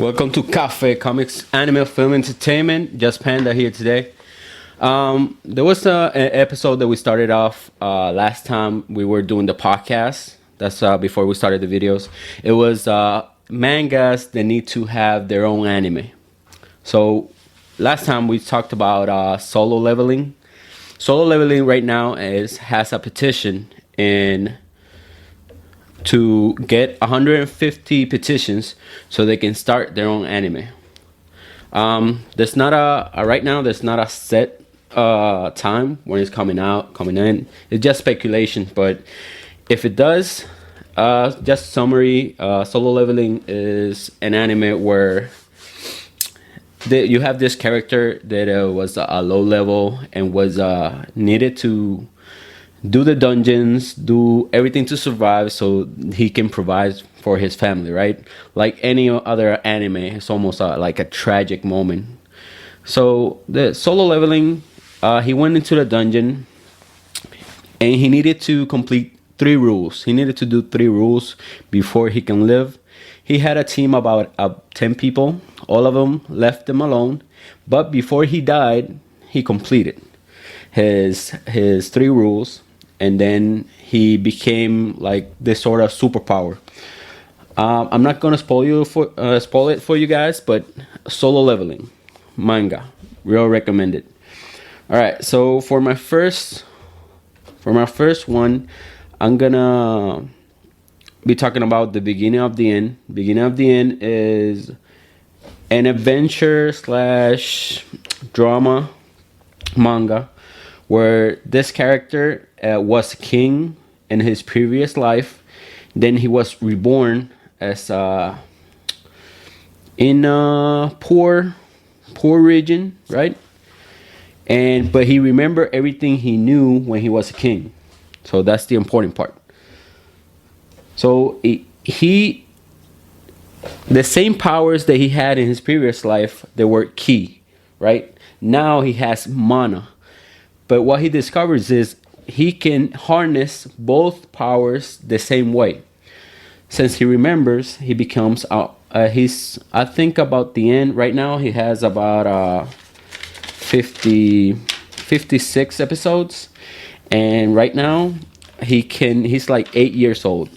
Welcome to Cafe Comics Anime Film Entertainment. Just Panda here today. There was an episode that we started off last time we were doing the podcast. That's before we started the videos. It was mangas that need to have their own anime. So last time we talked about Solo Leveling. Solo Leveling right now has a petition to get 150 petitions so they can start their own anime. There's not right now. There's not a set time when it's coming in. It's just speculation. But if it does, just summary. Solo Leveling is an anime where you have this character that was a low level and was needed to do the dungeons, do everything to survive so he can provide for his family, right? Like any other anime, it's almost like a tragic moment. So the Solo Leveling, he went into the dungeon and he needed to complete 3 rules. He needed to do 3 rules before he can live. He had a team about 10 people. All of them left him alone. But before he died, he completed his 3 rules. And then he became like this sort of superpower. I'm not gonna spoil it for you guys, but Solo Leveling manga, real recommended. All right, so for my first one, I'm gonna be talking about the beginning of the end. Beginning of the end is an adventure / drama manga where this character was king in his previous life. Then he was reborn as in a poor region, right? But he remembered everything he knew when he was a king. So that's the important part. So the same powers that he had in his previous life, they were ki, right? Now he has mana. But what he discovers is he can harness both powers the same way. Since he remembers, he becomes I think about the end right now he has about 56 episodes, and right now he's like 8 years old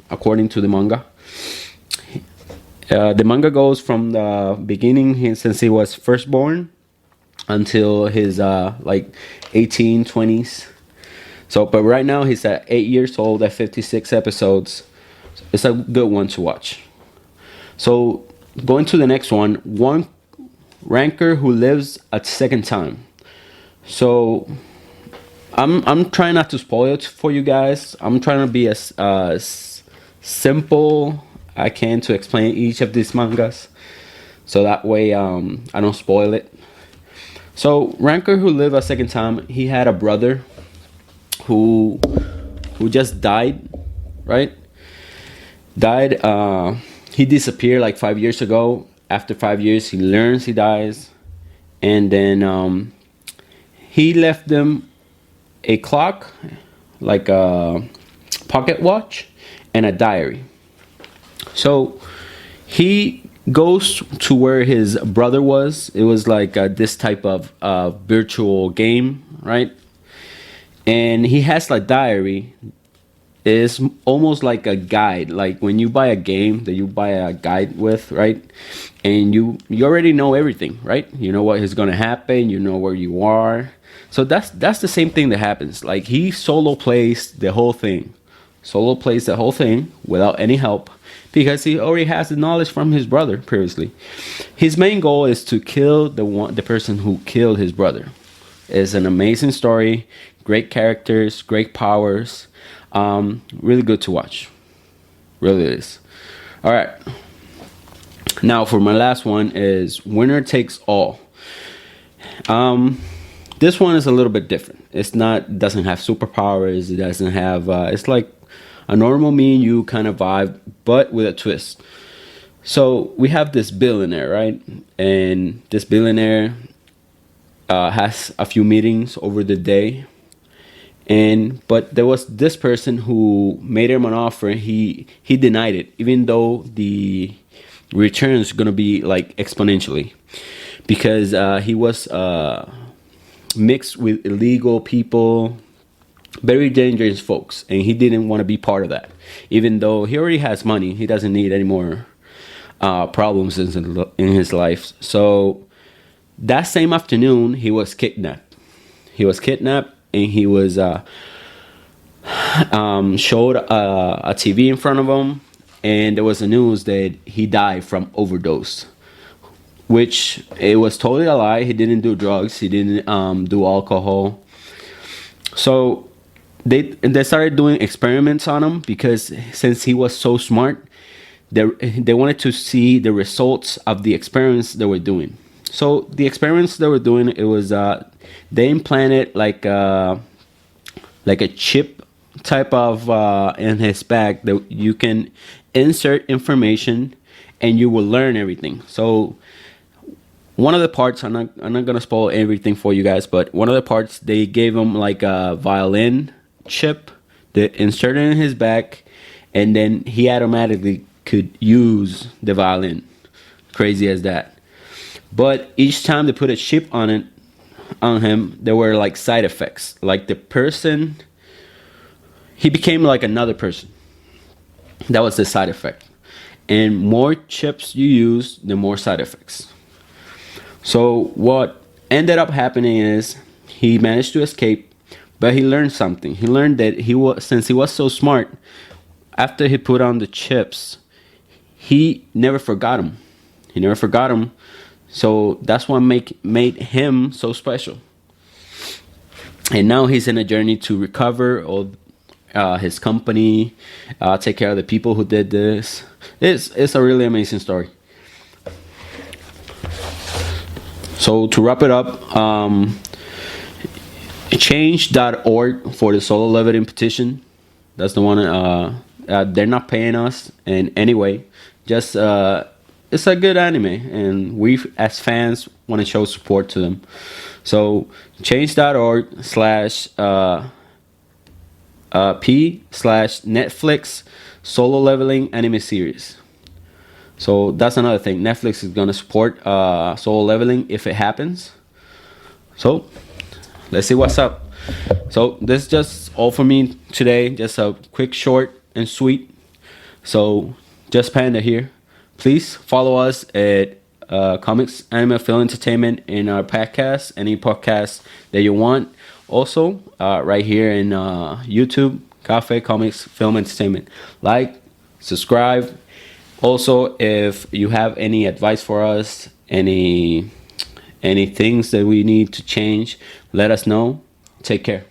according to the manga. The manga goes from the beginning since he was first born until his like 20s. So but right now he's at 8 years old at 56 episodes. It's a good one to watch. So going to the next one ranker who lives a second time. So I'm trying not to spoil it for you guys. I'm trying to be as simple I can to explain each of these mangas, so that way I don't spoil it. So ranker who lived a second time, he had a brother who just died, right? He disappeared like 5 years ago. After 5 years, he learns he dies, and then he left them a clock, like a pocket watch, and a diary. So he goes to where his brother was. It was like this type of virtual game, right? And he has a diary. It's almost like a guide, like when you buy a game that you buy a guide with, right? And you already know everything, right? You know what is going to happen, you know where you are. So that's the same thing that happens. Like he solo plays the whole thing without any help, because he already has the knowledge from his brother previously. His main goal is to kill the person who killed his brother. It's an amazing story, great characters, great powers, really good to watch. Really is. All right. Now for my last one is Winner Takes All. This one is a little bit different. Doesn't have superpowers. It doesn't have. It's like a normal me and you kind of vibe, but with a twist. So we have this billionaire, right? And this billionaire has a few meetings over the day. But there was this person who made him an offer. He denied it, even though the returns gonna be like exponentially, because he was mixed with illegal people, very dangerous folks, and he didn't want to be part of that. Even though he already has money, he doesn't need any more problems in his life. So that same afternoon, he was kidnapped. And he was showed a TV in front of him, and there was the news that he died from overdose, which it was totally a lie. He didn't do drugs. He didn't do alcohol. So they started doing experiments on him, because since he was so smart, they wanted to see the results of the experiments they were doing. So the experiments they were doing, it was they implanted like a chip type of in his back that you can insert information and you will learn everything. So one of the parts, I'm not gonna spoil everything for you guys, but one of the parts, they gave him like a violin chip that inserted in his back, and then he automatically could use the violin. Crazy as that. But each time they put a chip on him, there were like side effects. Like the person, he became like another person. That was the side effect. And more chips you use, the more side effects. So what ended up happening is he managed to escape, but he learned something. He learned that since he was so smart, after he put on the chips, he never forgot him. So that's what made him so special. And now he's in a journey to recover all his company, take care of the people who did this. It's a really amazing story. So to wrap it up, change.org for the solo leveling petition. That's the one. They're not paying us in any way. Just it's a good anime, and we as fans want to show support to them. So change.org/p/Netflix solo leveling anime series. So that's another thing. Netflix is gonna support solo leveling if it happens. So let's see what's up. So this is just all for me today. Just a quick, short, and sweet. So just Panda here. Please follow us at Comics, Anime, Film, Entertainment in our podcast. Any podcast that you want. Also, right here in YouTube, Cafe, Comics, Film, Entertainment. Like, subscribe. Also, if you have any advice for us, any things that we need to change, let us know. Take care.